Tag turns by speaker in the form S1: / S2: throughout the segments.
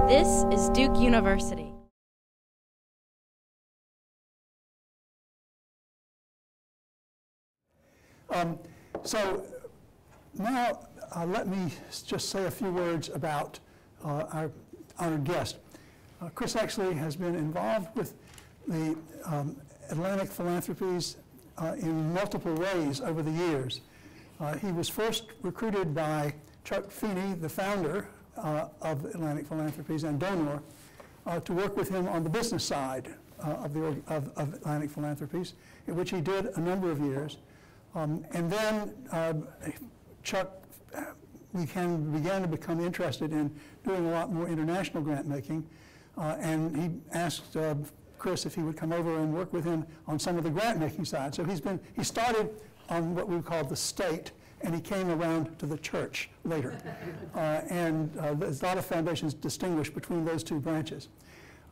S1: This is Duke University.
S2: So now let me just say a few words about our honored guest. Chris Oechsli has been involved with the Atlantic Philanthropies in multiple ways over the years. He was first recruited by Chuck Feeney, the founder of Atlantic Philanthropies and donor, to work with him on the business side of Atlantic Philanthropies, in which he did a number of years. And then Chuck began to become interested in doing a lot more international grant making, and he asked Chris if he would come over and work with him on some of the grant making side. So he started on what we call the state, and he came around to the church later. And there's a lot of foundations distinguish between those two branches.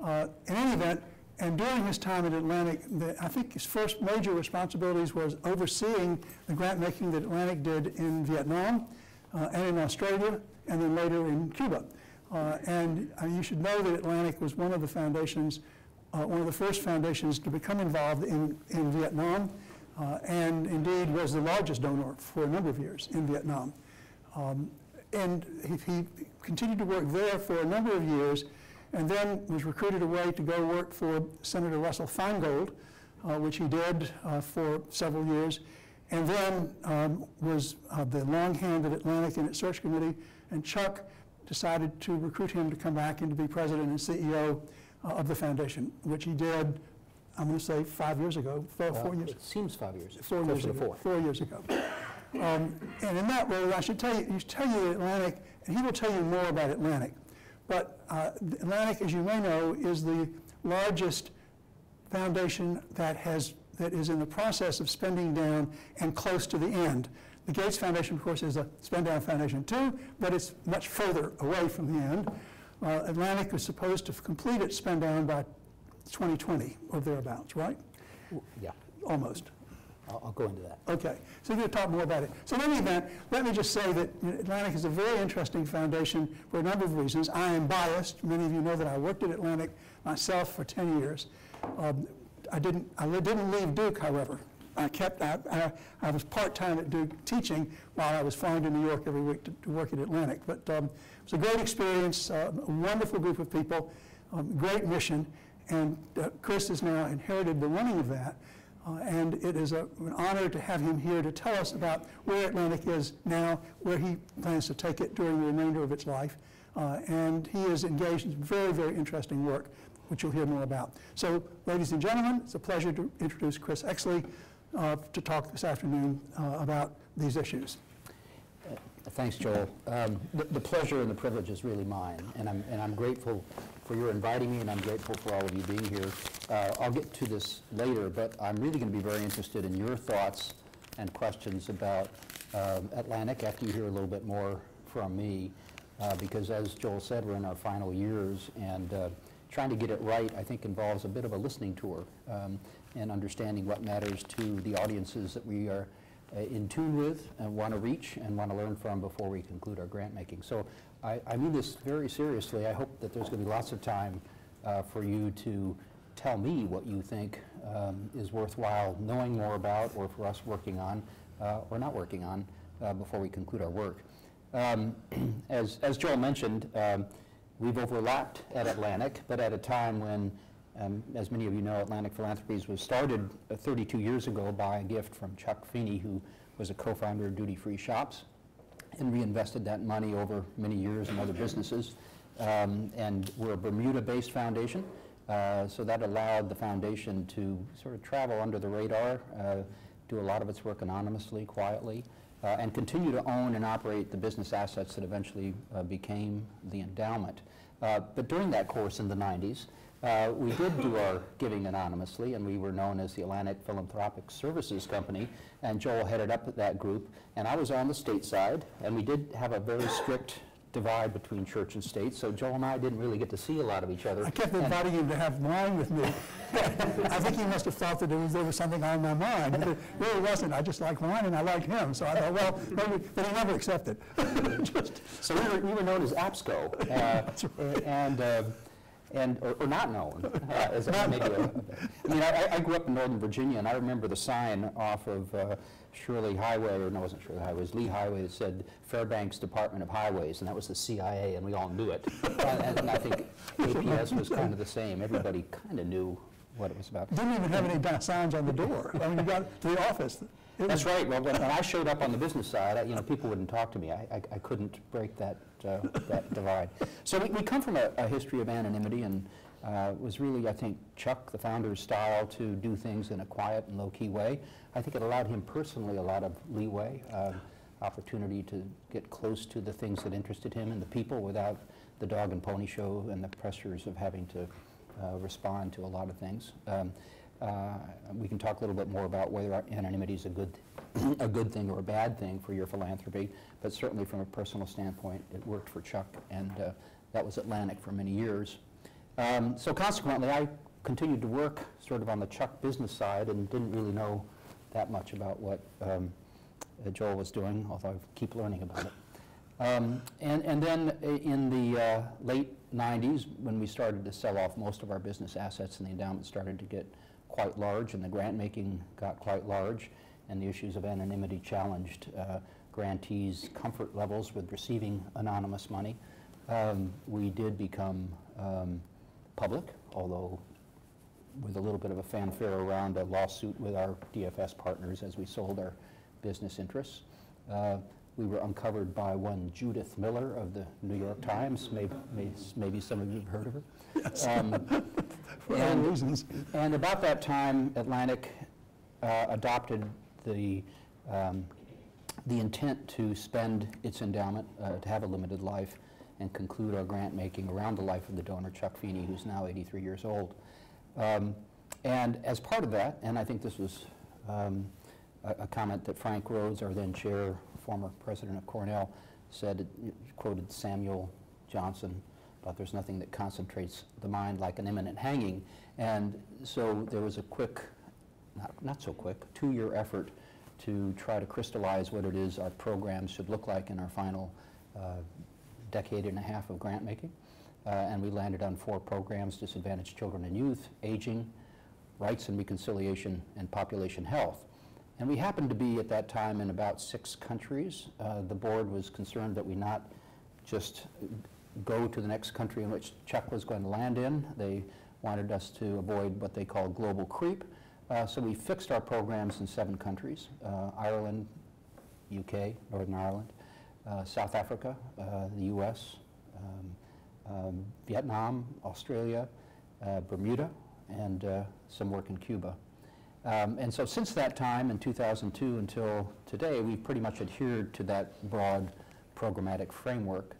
S2: In any event, and during his time at Atlantic, I think his first major responsibilities was overseeing the grant making that Atlantic did in Vietnam and in Australia, and then later in Cuba. And you should know that Atlantic was one of the foundations, one of the first foundations to become involved in Vietnam, and indeed was the largest donor for a number of years in Vietnam. And he continued to work there for a number of years, and then was recruited away to go work for Senator Russell Feingold, which he did for several years, and then was the long hand of Atlantic in its search committee, and Chuck decided to recruit him to come back and to be president and CEO of the foundation, which he did, I'm going to say 5 years ago, 4 years.
S3: It seems 5 years.
S2: 4 years ago. 4 years ago. And in that way, I should tell you that Atlantic, and he will tell you more about Atlantic, but Atlantic, as you may know, is the largest foundation that is in the process of spending down and close to the end. The Gates Foundation, of course, is a spend down foundation too, but it's much further away from the end. Atlantic was supposed to complete its spend down by 2020 or thereabouts, right?
S3: Yeah.
S2: Almost.
S3: I'll go into that.
S2: Okay, so you're going to talk more about it. So in any event, let me just say that Atlantic is a very interesting foundation for a number of reasons. I am biased. Many of you know that I worked at Atlantic myself for 10 years. I didn't leave Duke, however. I was part-time at Duke teaching while I was flying to New York every week to work at Atlantic. But it was a great experience, a wonderful group of people, great mission, and Chris has now inherited the running of that. And it is an honor to have him here to tell us about where Atlantic is now, where he plans to take it during the remainder of its life. And he is engaged in very, very interesting work, which you'll hear more about. So, ladies and gentlemen, it's a pleasure to introduce Chris Oechsli to talk this afternoon about these issues.
S3: Thanks, Joel. The pleasure and the privilege is really mine, and I'm grateful for your inviting me, and I'm grateful for all of you being here. I'll get to this later, but I'm really going to be very interested in your thoughts and questions about Atlantic after you hear a little bit more from me, because as Joel said, we're in our final years, and trying to get it right, I think, involves a bit of a listening tour and understanding what matters to the audiences that we are in tune with and want to reach and want to learn from before we conclude our grant making. So I mean this very seriously. I hope that there's going to be lots of time for you to tell me what you think is worthwhile knowing more about, or for us working on or not working on before we conclude our work. As Joel mentioned, we've overlapped at Atlantic, but at a time when, as many of you know, Atlantic Philanthropies was started 32 years ago by a gift from Chuck Feeney, who was a co-founder of Duty Free Shops, and reinvested that money over many years in other businesses. And we're a Bermuda-based foundation, so that allowed the foundation to sort of travel under the radar, do a lot of its work anonymously, quietly, and continue to own and operate the business assets that eventually became the endowment. But during that course in the 90s, we did do our giving anonymously, and we were known as the Atlantic Philanthropic Services Company, and Joel headed up that group, and I was on the state side, and we did have a very strict divide between church and state, so Joel and I didn't really get to see a lot of each other.
S2: I kept inviting him to have wine with me. I think he must have thought that there was something on my mind, but it really wasn't. I just like wine and I like him, so I thought, well, maybe, but he never accepted.
S3: So we were known as APSCO, or not known. As maybe I mean, I grew up in Northern Virginia, and I remember the sign off of Shirley Highway, or no, it wasn't Shirley Highway, it was Lee Highway, that said Fairbanks Department of Highways, and that was the CIA, and we all knew it. And I think APS was kind of the same. Everybody kind of knew what it was about.
S2: Didn't even have any signs on the door. I mean, you got to the office.
S3: That's right. Well, when I showed up on the business side, people wouldn't talk to me. I couldn't break that divide. So we come from a history of anonymity, and it was really, I think, Chuck, the founder's style to do things in a quiet and low-key way. I think it allowed him personally a lot of leeway, opportunity to get close to the things that interested him and the people without the dog and pony show and the pressures of having to respond to a lot of things. We can talk a little bit more about whether anonymity is a good thing or a bad thing for your philanthropy, but certainly from a personal standpoint, it worked for Chuck, and that was Atlantic for many years. So consequently, I continued to work sort of on the Chuck business side and didn't really know that much about what Joel was doing, although I keep learning about it. And then in the late 90s, when we started to sell off most of our business assets and the endowment started to get quite large and the grant making got quite large and the issues of anonymity challenged grantees' comfort levels with receiving anonymous money, we did become public, although with a little bit of a fanfare around a lawsuit with our DFS partners as we sold our business interests. We were uncovered by one Judith Miller of the New York Times. Maybe some of you have heard of her.
S2: Yes. For other reasons.
S3: And about that time, Atlantic adopted the intent to spend its endowment, to have a limited life, and conclude our grant making around the life of the donor, Chuck Feeney, who's now 83 years old. And as part of that, and I think this was a comment that Frank Rhodes, our then chair, former president of Cornell, said, quoted Samuel Johnson, about there's nothing that concentrates the mind like an imminent hanging. And so there was a quick, not so quick, 2-year effort to try to crystallize what it is our programs should look like in our final decade and a half of grant making. And we landed on 4 programs: disadvantaged children and youth, aging, rights and reconciliation, and population health. And we happened to be at that time in about 6 countries. The board was concerned that we not just go to the next country in which Chuck was going to land in. They wanted us to avoid what they call global creep. So we fixed our programs in 7 countries: Ireland, UK, Northern Ireland, South Africa, the US, Vietnam, Australia, Bermuda, and some work in Cuba. And so since that time, in 2002 until today, we've pretty much adhered to that broad programmatic framework.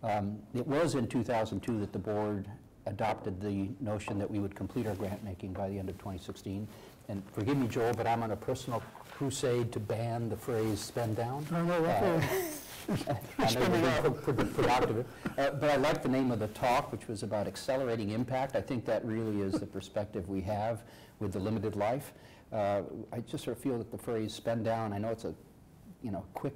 S3: It was in 2002 that the board adopted the notion that we would complete our grant making by the end of 2016. And forgive me, Joel, but I'm on a personal crusade to ban the phrase "spend down."
S2: I know,
S3: I know you're being productive. But I like the name of the talk, which was about accelerating impact. I think that really is the perspective we have with the limited life. I just sort of feel that the phrase "spend down," I know it's a quick,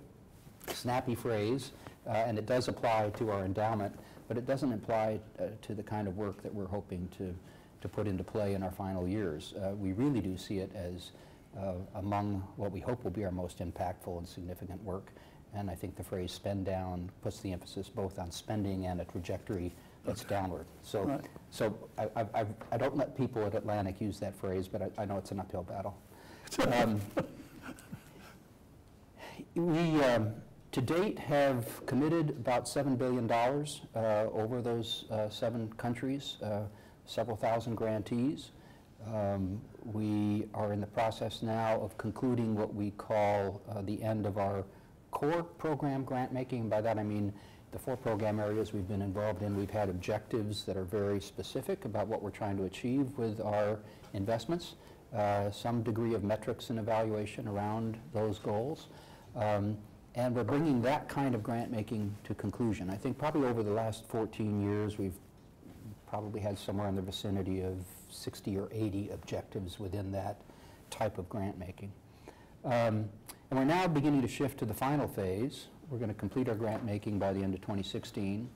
S3: snappy phrase, and it does apply to our endowment, but it doesn't apply to the kind of work that we're hoping to put into play in our final years. We really do see it as among what we hope will be our most impactful and significant work. And I think the phrase "spend down" puts the emphasis both on spending and a trajectory that's downward. So,
S2: right.
S3: So I don't let people at Atlantic use that phrase, but I know it's an uphill battle. We, to date, have committed about $7 billion over those 7 countries, several thousand grantees. We are in the process now of concluding what we call the end of our core program grant making. And by that I mean the 4 program areas we've been involved in. We've had objectives that are very specific about what we're trying to achieve with our investments, some degree of metrics and evaluation around those goals. And we're bringing that kind of grant making to conclusion. I think probably over the last 14 years, we've probably had somewhere in the vicinity of 60 or 80 objectives within that type of grant making. And we're now beginning to shift to the final phase. We're going to complete our grant making by the end of 2016.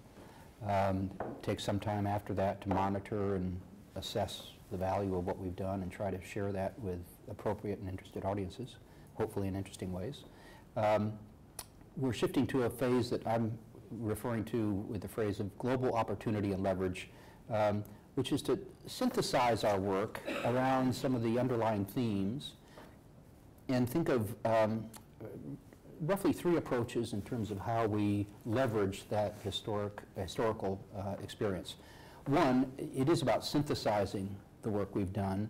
S3: Take some time after that to monitor and assess the value of what we've done and try to share that with appropriate and interested audiences, hopefully in interesting ways. We're shifting to a phase that I'm referring to with the phrase of global opportunity and leverage, which is to synthesize our work around some of the underlying themes and think of roughly 3 approaches in terms of how we leverage that historical experience. One, it is about synthesizing the work we've done,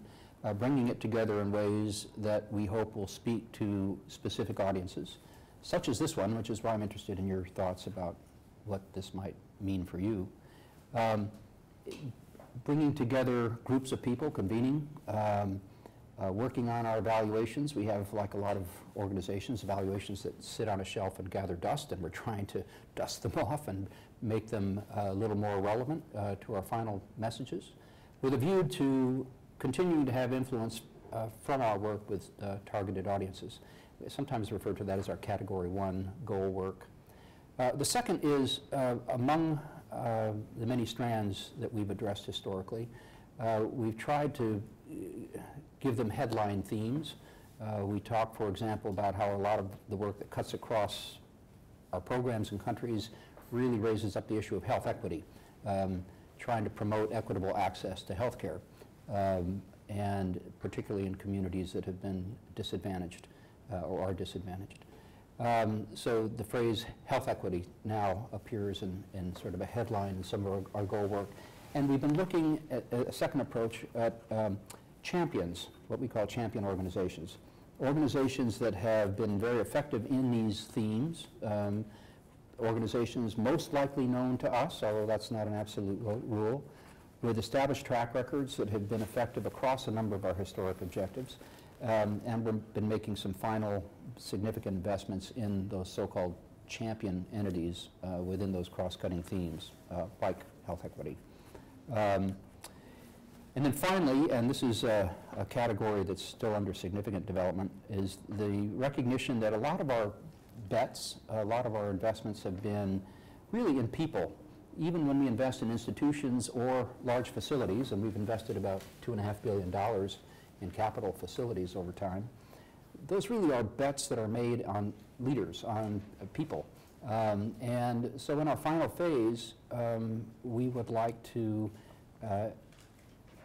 S3: bringing it together in ways that we hope will speak to specific audiences, such as this one, which is why I'm interested in your thoughts about what this might mean for you. Bringing together groups of people, convening, working on our evaluations. We have, like a lot of organizations, evaluations that sit on a shelf and gather dust, and we're trying to dust them off and make them a little more relevant to our final messages, with a view to continuing to have influence from our work with targeted audiences. We sometimes refer to that as our Category 1 goal work. The second is, among the many strands that we've addressed historically, we've tried to give them headline themes. We talk, for example, about how a lot of the work that cuts across our programs and countries really raises up the issue of health equity, trying to promote equitable access to health care, and particularly in communities that have been disadvantaged or are disadvantaged. So the phrase health equity now appears in sort of a headline in some of our goal work. And we've been looking at a second approach at champions, what we call champion organizations. Organizations that have been very effective in these themes, organizations most likely known to us, although that's not an absolute rule, with established track records that have been effective across a number of our historic objectives. And we've been making some final significant investments in those so-called champion entities within those cross-cutting themes, like health equity. And then finally, and this is a category that's still under significant development, is the recognition that a lot of our bets, a lot of our investments have been really in people. Even when we invest in institutions or large facilities, and we've invested about $2.5 billion in capital facilities over time, those really are bets that are made on leaders, on people. And so in our final phase, we would like to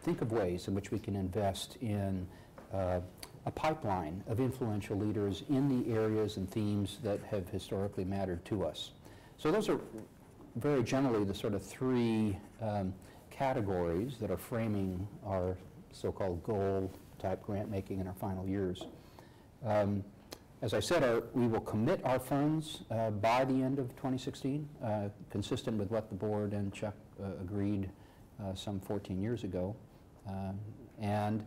S3: think of ways in which we can invest in a pipeline of influential leaders in the areas and themes that have historically mattered to us. So those are very generally the sort of 3 categories that are framing our so-called goal-type grant making in our final years. As I said, we will commit our funds by the end of 2016, consistent with what the board and Chuck agreed some 14 years ago. And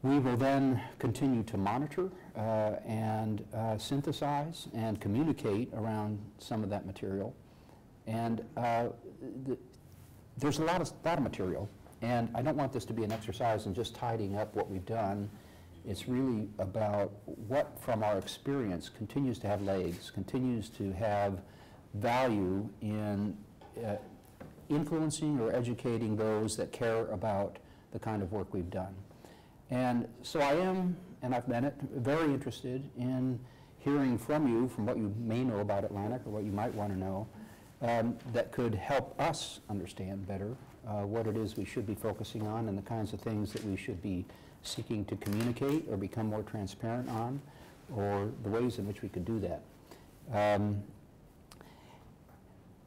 S3: we will then continue to monitor and synthesize and communicate around some of that material. And there's a lot of material, and I don't want this to be an exercise in just tidying up what we've done. It's really about what, from our experience, continues to have legs, continues to have value in influencing or educating those that care about the kind of work we've done. And so I am, and I've been very interested in hearing from you, from what you may know about Atlantic or what you might want to know, that could help us understand better what it is we should be focusing on and the kinds of things that we should be seeking to communicate or become more transparent on, or the ways in which we could do that.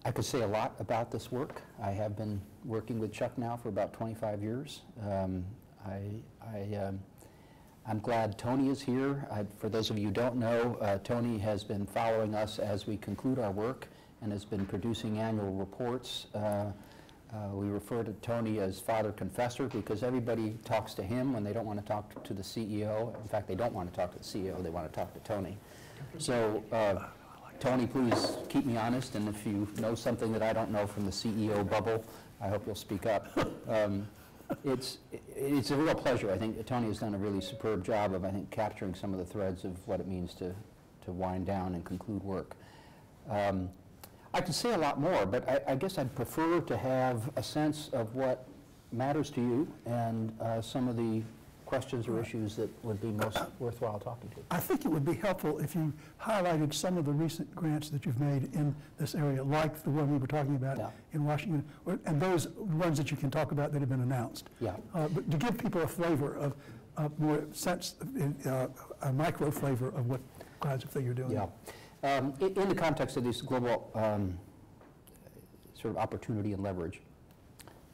S3: I could say a lot about this work. I have been working with Chuck now for about 25 years. I'm glad Tony is here. For those of you who don't know, Tony has been following us as we conclude our work and has been producing annual reports. We refer to Tony as Father Confessor because everybody talks to him when they don't want to talk to the CEO. In fact, they don't want to talk to the CEO, they want to talk to Tony. So, Tony, please keep me honest, and if you know something that I don't know from the CEO bubble, I hope you'll speak up. It's a real pleasure. I think Tony has done a really superb job of, I think, capturing some of the threads of what it means to wind down and conclude work. I could say a lot more, but I guess I'd prefer to have a sense of what matters to you and some of the questions or issues that would be most worthwhile talking to.
S2: I think it would be helpful if you highlighted some of the recent grants that you've made in this area, like the one we were talking about in Washington, and those ones that you can talk about that have been announced.
S3: Yeah.
S2: But to give people a flavor of more sense, a micro flavor of what kinds of thing you're doing.
S3: Yeah. In the context of this global sort of opportunity and leverage,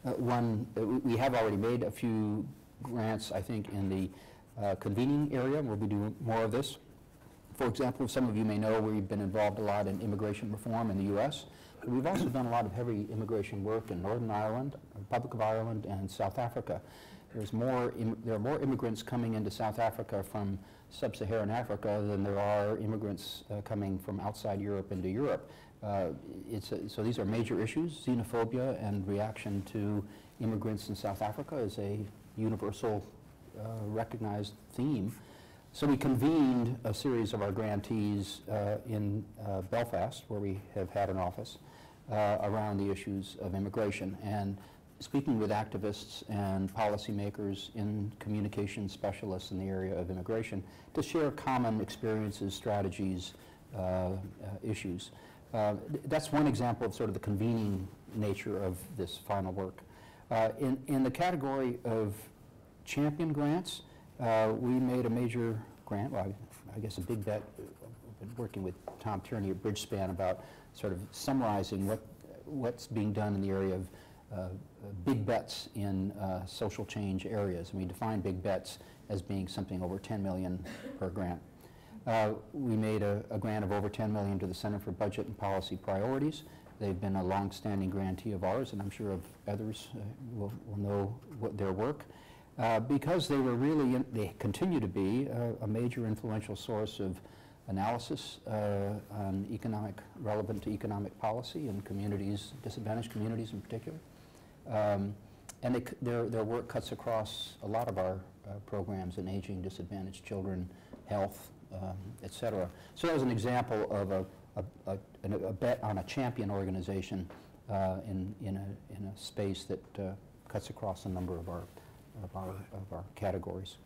S3: we have already made a few grants, I think, in the convening area. We'll be doing more of this. For example, some of you may know we've been involved a lot in immigration reform in the U.S., but we've also done a lot of heavy immigration work in Northern Ireland, Republic of Ireland, and South Africa. There are more immigrants coming into South Africa from sub-Saharan Africa than there are immigrants coming from outside Europe into Europe. So these are major issues. Xenophobia and reaction to immigrants in South Africa is a universal recognized theme. So we convened a series of our grantees in Belfast, where we have had an office, around the issues of immigration, and speaking with activists and policymakers and communication specialists in the area of immigration to share common experiences, strategies, issues. That's one example of sort of the convening nature of this final work. In the category of champion grants, we made a major grant, well, I guess a big bet. I've been working with Tom Tierney at Bridgespan about sort of summarizing what's being done in the area of big bets in social change areas. And we define big bets as being something over $10 million per grant. We made a grant of over $10 million to the Center for Budget and Policy Priorities. They've been a long-standing grantee of ours, and I'm sure of others will know their work, because they were really, they continue to be a major influential source of analysis on relevant to economic policy in communities, disadvantaged communities in particular. And their work cuts across a lot of our programs in aging, disadvantaged children, health, et cetera. So that was an example of a bet on a champion organization in a space that cuts across a number of our categories.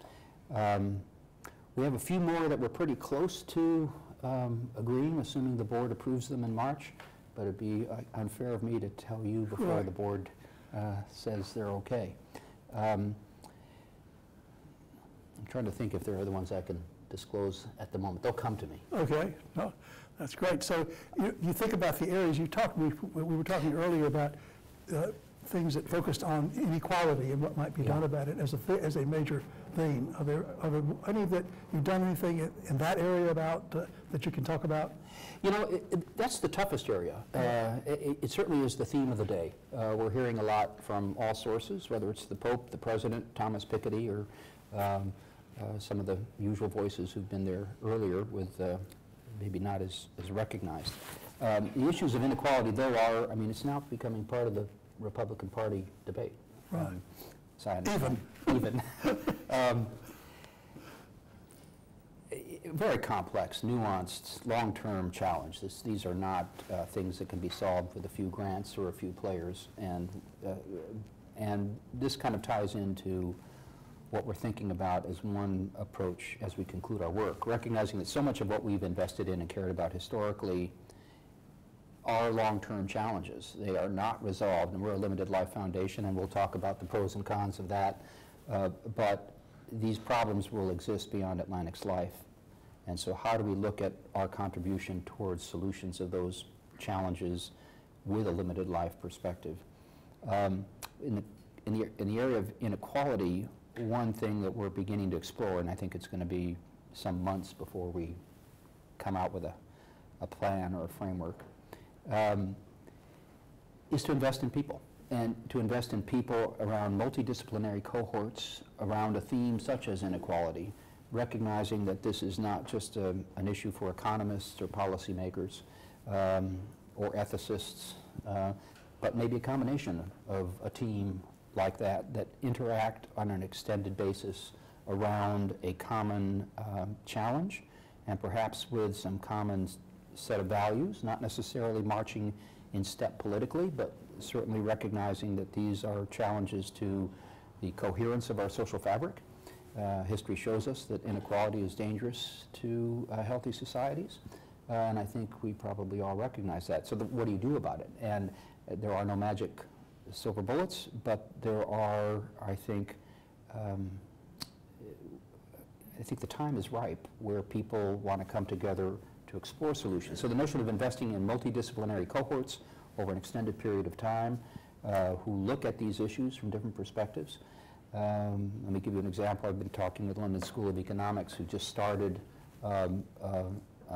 S3: We have a few more that we're pretty close to agreeing, assuming the board approves them in March, but it'd be unfair of me to tell you before the board says they're okay. I'm trying to think if there are other ones I can disclose at the moment. They'll come to me.
S2: Okay, no, that's great. So you think about the areas you talked, we were talking earlier about things that focused on inequality and what might be done about it as a major theme. Are there any that you've done anything in that area about that you can talk about?
S3: You know, that's the toughest area. It certainly is the theme of the day. We're hearing a lot from all sources, whether it's the Pope, the President, Thomas Piketty, or some of the usual voices who've been there earlier with maybe not as recognized. The issues of inequality, though, are, I mean, it's now becoming part of the Republican Party debate.
S2: Right.
S3: Even. Very complex, nuanced, long-term challenge. These are not things that can be solved with a few grants or a few players, and this kind of ties into what we're thinking about as one approach as we conclude our work, recognizing that so much of what we've invested in and cared about historically are long-term challenges. They are not resolved, and we're a limited life foundation, and we'll talk about the pros and cons of that, but these problems will exist beyond Atlantic's life. And so how do we look at our contribution towards solutions of those challenges with a limited life perspective? In the area of inequality, one thing that we're beginning to explore, and I think it's going to be some months before we come out with a plan or a framework, is to invest in people, and to invest in people around multidisciplinary cohorts around a theme such as inequality, recognizing that this is not just an issue for economists or policymakers or ethicists, but maybe a combination of a team like that interact on an extended basis around a common challenge, and perhaps with some common set of values, not necessarily marching in step politically, but certainly recognizing that these are challenges to the coherence of our social fabric. History shows us that inequality is dangerous to healthy societies, and I think we probably all recognize that. So what do you do about it? And there are no magic silver bullets, but there are, I think the time is ripe where people want to come together to explore solutions. So the notion of investing in multidisciplinary cohorts over an extended period of time who look at these issues from different perspectives. Let me give you an example. I've been talking with London School of Economics, who just started an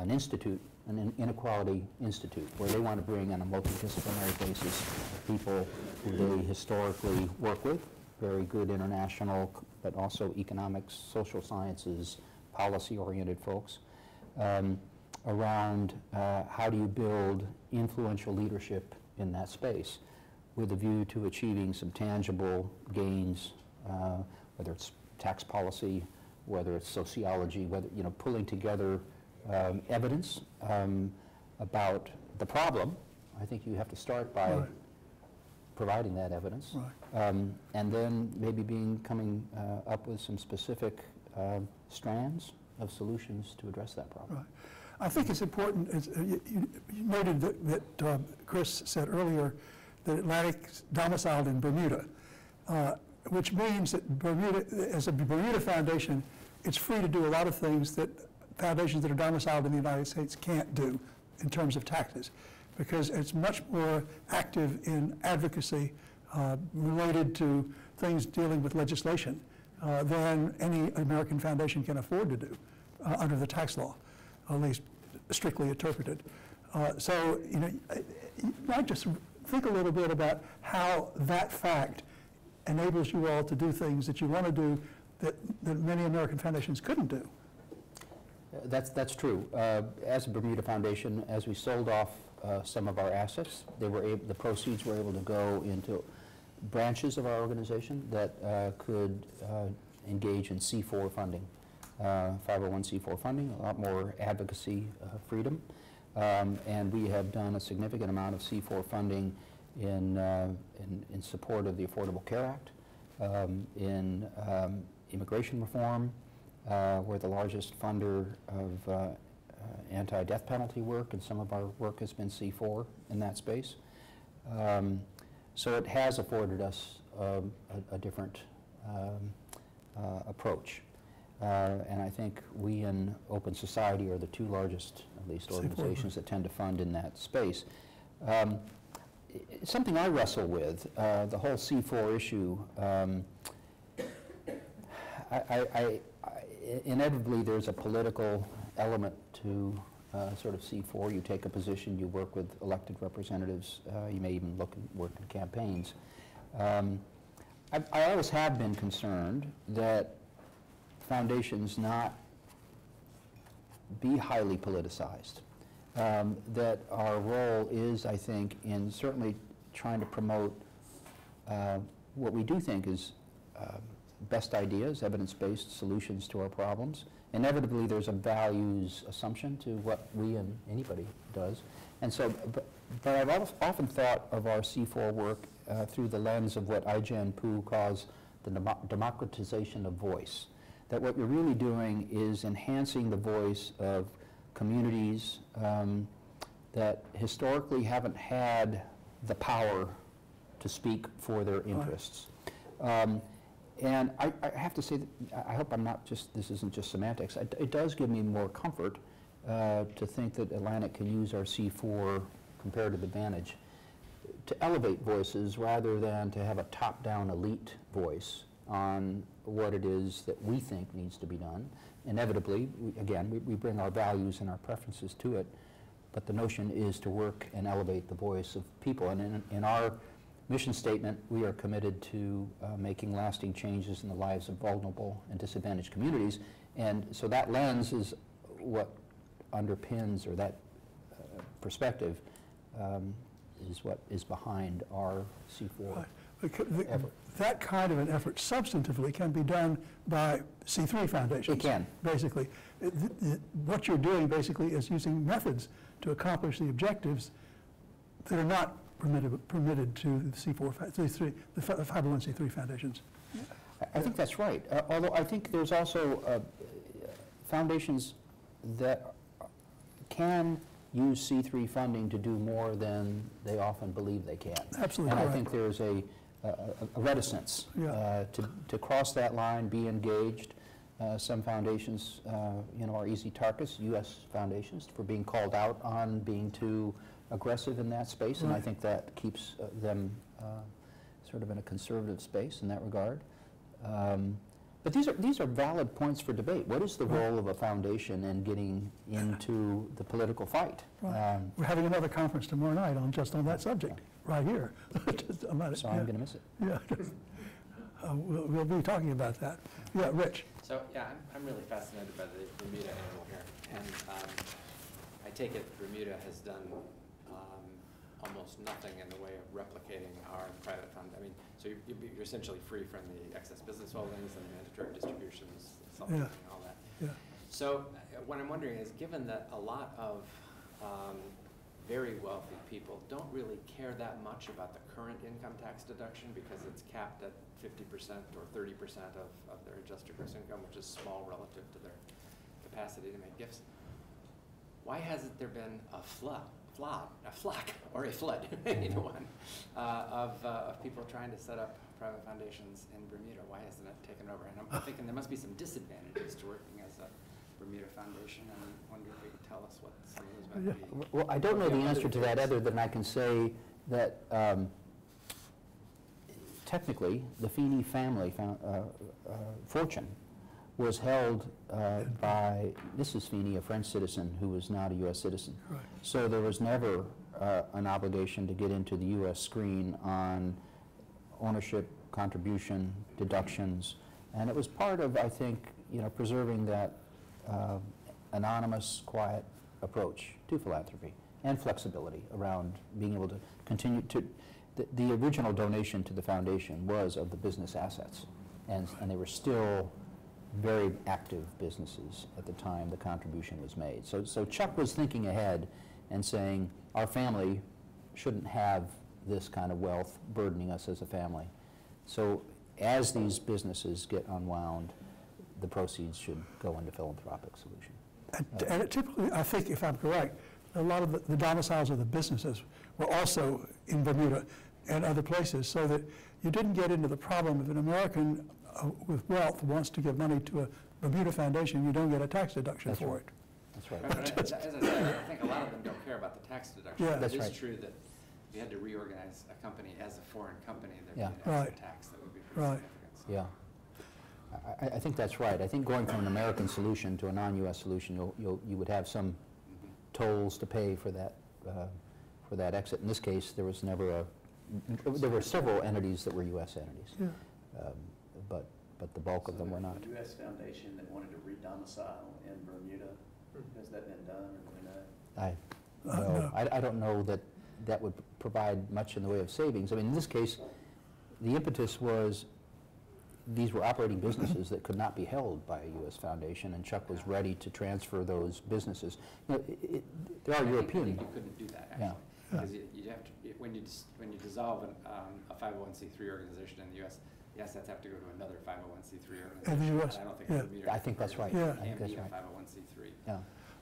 S3: institute, an inequality institute, where they want to bring on a multidisciplinary basis people who they historically work with, very good international, but also economics, social sciences, policy-oriented folks, around how do you build influential leadership in that space with a view to achieving some tangible gains, whether it's tax policy, whether it's sociology, whether, pulling together evidence about the problem. I think you have to start by providing that evidence, and then maybe coming up with some specific strands of solutions to address that problem.
S2: Right. I think it's important, you noted that Chris said earlier that Atlantic's domiciled in Bermuda, which means that Bermuda, as a Bermuda foundation, it's free to do a lot of things that foundations that are domiciled in the United States can't do in terms of taxes, because it's much more active in advocacy related to things dealing with legislation than any American foundation can afford to do under the tax law, at least strictly interpreted. So, you might just think a little bit about how that fact enables you all to do things that you want to do that many American foundations couldn't do.
S3: That's true. As a Bermuda foundation, as we sold off some of our assets, the proceeds were able to go into branches of our organization that could engage in C4 funding, 501c4 funding, a lot more advocacy freedom, and we have done a significant amount of C4 funding in support of the Affordable Care Act, in immigration reform. We're the largest funder of anti-death penalty work, and some of our work has been C4 in that space. So it has afforded us a different approach. And I think we in Open Society are the two largest, at least, organizations that tend to fund in that space. It's something I wrestle with, the whole C4 issue. Inevitably, there's a political element to sort of C4. You take a position, you work with elected representatives, you may even work in campaigns. I always have been concerned that foundations not be highly politicized, that our role is, I think, in certainly trying to promote what we do think is best ideas, evidence-based solutions to our problems. Inevitably, there's a values assumption to what we and anybody does. And so, but I've often thought of our C4 work through the lens of what Ai-jen Poo calls the democratization of voice. That what you're really doing is enhancing the voice of communities that historically haven't had the power to speak for their interests. And I have to say that I hope I'm not just, this isn't just semantics. It does give me more comfort to think that Atlantic can use our C4 comparative advantage to elevate voices rather than to have a top-down elite voice on what it is that we think needs to be done. Inevitably, we bring our values and our preferences to it, but the notion is to work and elevate the voice of people. And in our mission statement, we are committed to making lasting changes in the lives of vulnerable and disadvantaged communities. And so that lens is what underpins, or that perspective is what is behind our C4 effort.
S2: That kind of an effort substantively can be done by C3 foundations.
S3: It can.
S2: Basically. What you're doing basically is using methods to accomplish the objectives that are not permitted to the C4, the 501c3 foundations.
S3: I think that's right. Although I think there's also foundations that can use C3 funding to do more than they often believe they can.
S2: Absolutely.
S3: And I
S2: right.
S3: think there's a reticence to cross that line, be engaged. Some foundations, are easy targets, U.S. foundations, for being called out on being too aggressive in that space, and I think that keeps them sort of in a conservative space in that regard. But these are valid points for debate. What is the role of a foundation in getting into the political fight?
S2: Right. We're having another conference tomorrow night just on that subject, right here.
S3: So I'm going to miss it.
S2: Yeah, we'll be talking about that. Yeah, Rich.
S4: So yeah, I'm really fascinated by the Bermuda angle here, and I take it Bermuda has done almost nothing in the way of replicating our private fund. I mean, so you're essentially free from the excess business holdings and mandatory distributions, and all that.
S2: Yeah.
S4: So what I'm wondering is, given that a lot of very wealthy people don't really care that much about the current income tax deduction because it's capped at 50% or 30% of their adjusted gross income, which is small relative to their capacity to make gifts. Why hasn't there been a flock, or a flood, either one, of people trying to set up private foundations in Bermuda? Why hasn't it taken over? And I'm thinking there must be some disadvantages to working as a Bermuda foundation, and I wonder if you could tell us what some of those might be.
S3: Well, I don't know the answer to that, other than I can say that technically the Feeney family fortune was held by Mrs. Feeney, a French citizen who was not a U.S. citizen.
S2: Right.
S3: So there was never an obligation to get into the U.S. screen on ownership, contribution, deductions, and it was part of, I think, preserving that anonymous, quiet approach to philanthropy and flexibility around being able to continue to. The original donation to the foundation was of the business assets, and they were still very active businesses at the time the contribution was made. So Chuck was thinking ahead and saying, our family shouldn't have this kind of wealth burdening us as a family. So as these businesses get unwound, the proceeds should go into philanthropic solution.
S2: And typically, I think, if I'm correct, a lot of the domiciles of the businesses were also in Bermuda and other places, so that you didn't get into the problem if an American with wealth wants to give money to a Bermuda foundation, you don't get a tax deduction for it.
S3: That's right.
S4: But as I said, I think a lot of them don't care about the tax deduction.
S2: Yeah.
S3: That's
S4: It
S3: right.
S4: is true that if you had to reorganize a company as a foreign company, there'd
S3: Yeah.
S4: be an extra
S2: Right.
S4: tax that would be pretty
S2: Right.
S4: significant.
S3: Yeah. I think that's right. I think going from an American solution to a non-U.S. solution, you would have some tolls to pay for that exit. In this case, there was never there were several entities that were U.S. entities,
S2: Yeah.
S3: but the bulk of them were not.
S5: A U.S. foundation that wanted to re-domicile in Bermuda, has that been done, or do we know?
S2: No.
S3: I don't know that would provide much in the way of savings. I mean, in this case, the impetus was these were operating businesses that could not be held by a U.S. foundation, and Chuck was ready to transfer those businesses. There are European.
S4: I think you couldn't do that, actually. Because you have to, when you dissolve a 501c3 organization in the U.S., the assets have to go to another 501c3 organization.
S2: In the U.S.,
S4: I don't think
S2: yeah.
S4: Bermuda
S3: I think that's right.
S2: Yeah.
S3: I think
S4: can
S3: that's
S4: be a
S3: right.
S4: 501c3.
S3: Yeah.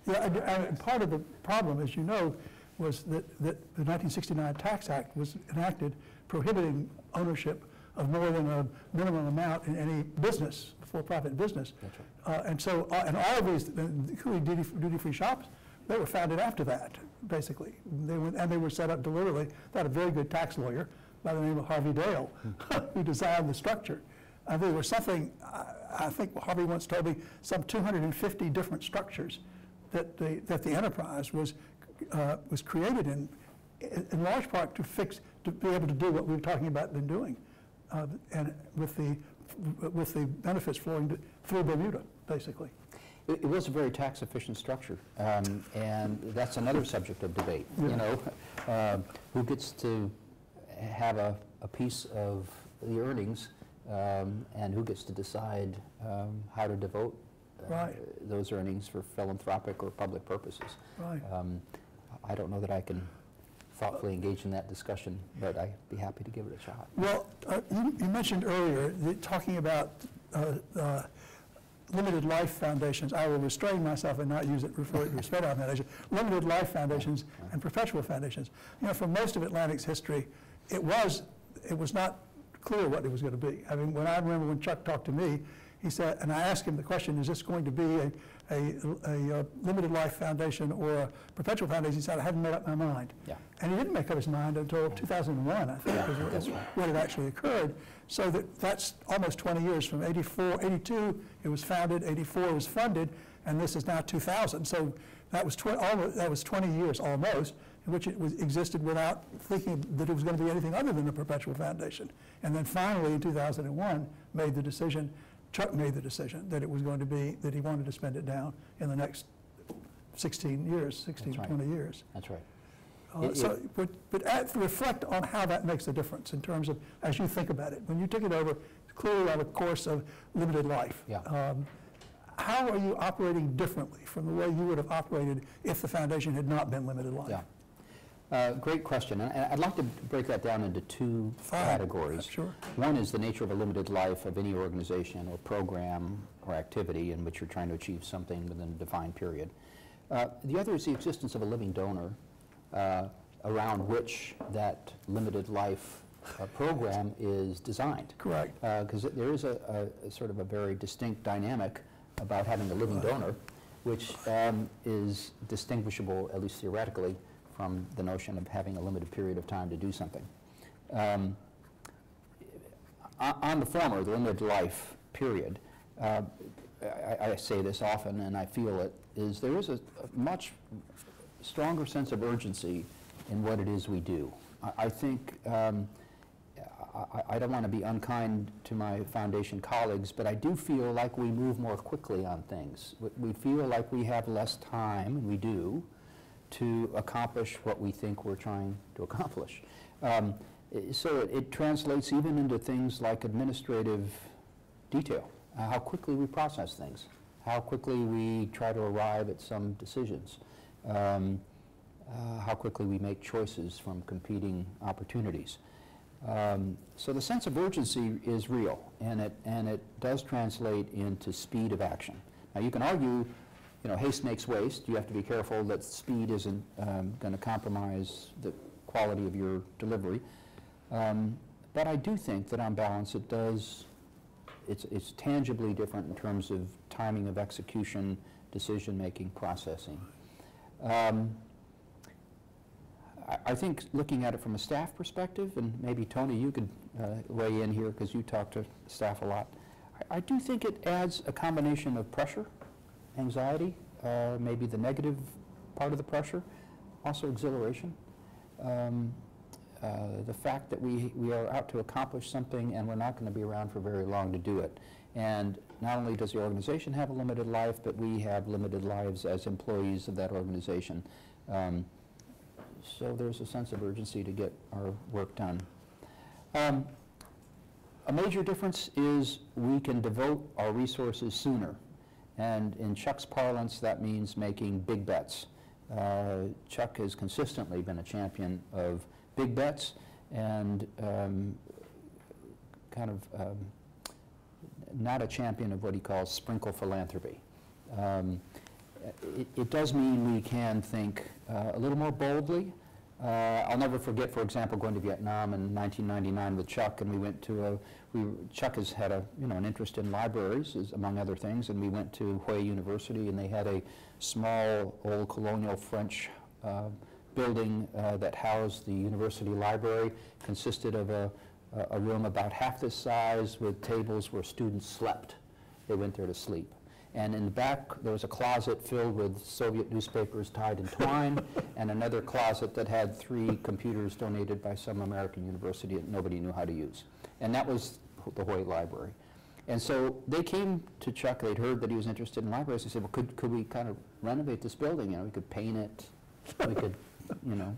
S2: Yeah, and part of the problem, as you know, was that the 1969 Tax Act was enacted prohibiting ownership of more than a minimum amount in any business, for-profit business.
S3: That's right.
S2: And so, and all of these, including duty-free shops, they were founded after that, basically. They were set up deliberately. They had a very good tax lawyer by the name of Harvey Dale, who designed the structure. There was something, I think Harvey once told me, some 250 different structures that the enterprise was created in large part to fix to be able to do what we're talking about been doing, and with the benefits flowing through Bermuda, basically.
S3: It was a very tax-efficient structure, and that's another subject of debate.
S2: Yeah.
S3: You know, who gets to have a piece of the earnings, and who gets to decide how to devote
S2: Right.
S3: those earnings for philanthropic or public purposes.
S2: Right.
S3: I don't know that I can thoughtfully engage in that discussion, but I'd be happy to give it a shot.
S2: Well, you mentioned earlier talking about limited life foundations. I will restrain myself and not use it, refer to as federal foundations. Limited life foundations and perpetual foundations. You know, for most of Atlantic's history, it was not clear what it was going to be. I mean, when I remember when Chuck talked to me, he said, and I asked him the question, is this going to be a limited life foundation or a perpetual foundation? He said, I haven't made up my mind.
S3: Yeah.
S2: And he didn't make up his mind until 2001, I think, was when it actually occurred. So that's almost 20 years. From 82, it was founded, 84 was funded, and this is now 2000. So that was 20 years almost, in which it existed without thinking that it was going to be anything other than a perpetual foundation. And then finally, in 2001, Chuck made the decision that it was going to be, that he wanted to spend it down in the next 16 years, 16 to 20 years.
S3: That's right.
S2: But reflect on how that makes a difference in terms of, as you think about it. When you took it over, clearly on a course of limited life.
S3: Yeah.
S2: How are you operating differently from the way you would have operated if the foundation had not been limited life?
S3: Yeah. Great question. And I'd like to break that down into two categories.
S2: Sure.
S3: One is the nature of a limited life of any organization or program or activity in which you're trying to achieve something within a defined period. The other is the existence of a living donor around which that limited life program is designed.
S2: Correct.
S3: Because there is a sort of a very distinct dynamic about having a living donor, which is distinguishable, at least theoretically, from the notion of having a limited period of time to do something. On the former, the limited life period, I say this often and I feel it, is there is a much stronger sense of urgency in what it is we do. I think, I don't want to be unkind to my foundation colleagues, but I do feel like we move more quickly on things. We feel like we have less time, and we do, to accomplish what we think we're trying to accomplish. So it translates even into things like administrative detail, how quickly we process things, how quickly we try to arrive at some decisions, how quickly we make choices from competing opportunities. So the sense of urgency is real, and it does translate into speed of action. Now you can argue, you know, haste makes waste. You have to be careful that speed isn't going to compromise the quality of your delivery. But I do think that on balance it's tangibly different in terms of timing of execution, decision-making, processing. I think looking at it from a staff perspective, and maybe Tony, you could weigh in here because you talk to staff a lot. I do think it adds a combination of pressure, anxiety, maybe the negative part of the pressure, also exhilaration. The fact that we are out to accomplish something and we're not going to be around for very long to do it. And not only does the organization have a limited life, but we have limited lives as employees of that organization. So there's a sense of urgency to get our work done. A major difference is we can devote our resources sooner. And in Chuck's parlance, that means making big bets. Chuck has consistently been a champion of big bets and not a champion of what he calls sprinkle philanthropy. It does mean we can think a little more boldly. I'll never forget, for example, going to Vietnam in 1999 with Chuck, and we went to Chuck has had an interest in libraries, among other things, and we went to Hue University, and they had a small old colonial French building that housed the university library, consisted of a room about half this size with tables where students slept. They went there to sleep. And in the back, there was a closet filled with Soviet newspapers tied in twine, and another closet that had 3 computers donated by some American university that nobody knew how to use. And that was the Hoyt Library. And so they came to Chuck. They'd heard that he was interested in libraries. They said, well, could we kind of renovate this building? You know, we could paint it. We could, you know,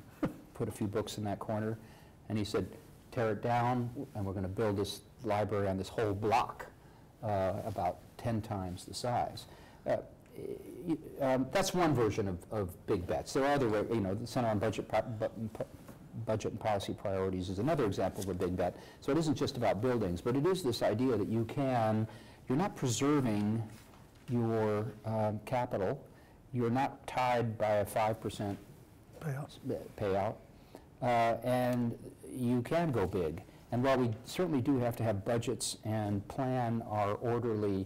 S3: put a few books in that corner. And he said, tear it down, and we're going to build this library on this whole block, about 10 times the size. That's one version of big bets. There are other, you know, the Center on Budget and Policy Priorities is another example of a big bet. So it isn't just about buildings, but it is this idea that you're not preserving your capital, you're not tied by a 5% payout, and you can go big. And while we certainly do have to have budgets and plan our orderly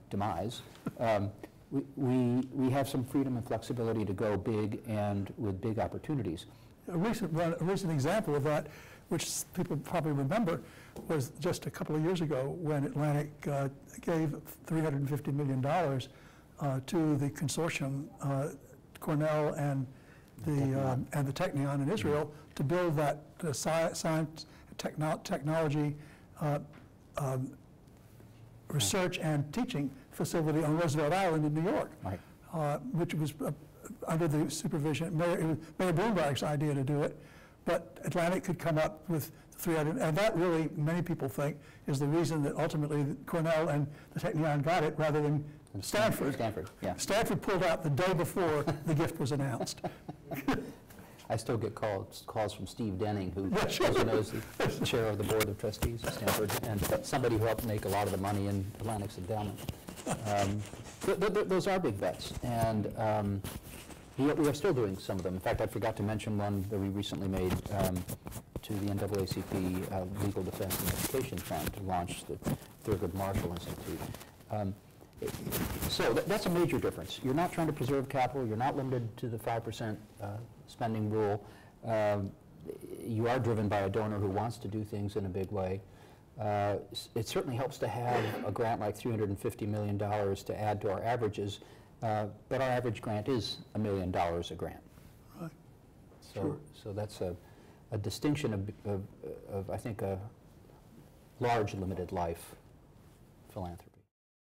S3: demise, we have some freedom and flexibility to go big and with big opportunities.
S2: A recent example of that, which people probably remember, was just a couple of years ago when Atlantic gave $350 million to the consortium, Cornell and the Technion in Israel, to build that science, technology, research and teaching facility on Roosevelt Island in New York,
S3: Right.
S2: Which was under the supervision, it was Mayor Bloomberg's idea to do it, but Atlantic could come up with 300, and that really, many people think, is the reason that ultimately Cornell and the Technion got it rather than Stanford.
S3: Stanford, yeah.
S2: Stanford pulled out the day before the gift was announced.
S3: I still get calls from Steve Denning, who, as you know, is the chair of the board of trustees at Stanford, and somebody who helped make a lot of the money in Atlantic's endowment. Those are big bets, and we are still doing some of them. In fact, I forgot to mention one that we recently made to the NAACP Legal Defense and Education Fund to launch the Thurgood Marshall Institute. So that's a major difference. You're not trying to preserve capital. You're not limited to the 5% spending rule. You are driven by a donor who wants to do things in a big way. It certainly helps to have a grant like $350 million to add to our averages, but our average grant is $1 million a grant.
S2: Right.
S3: So that's a distinction of, I think, a large limited life philanthropy.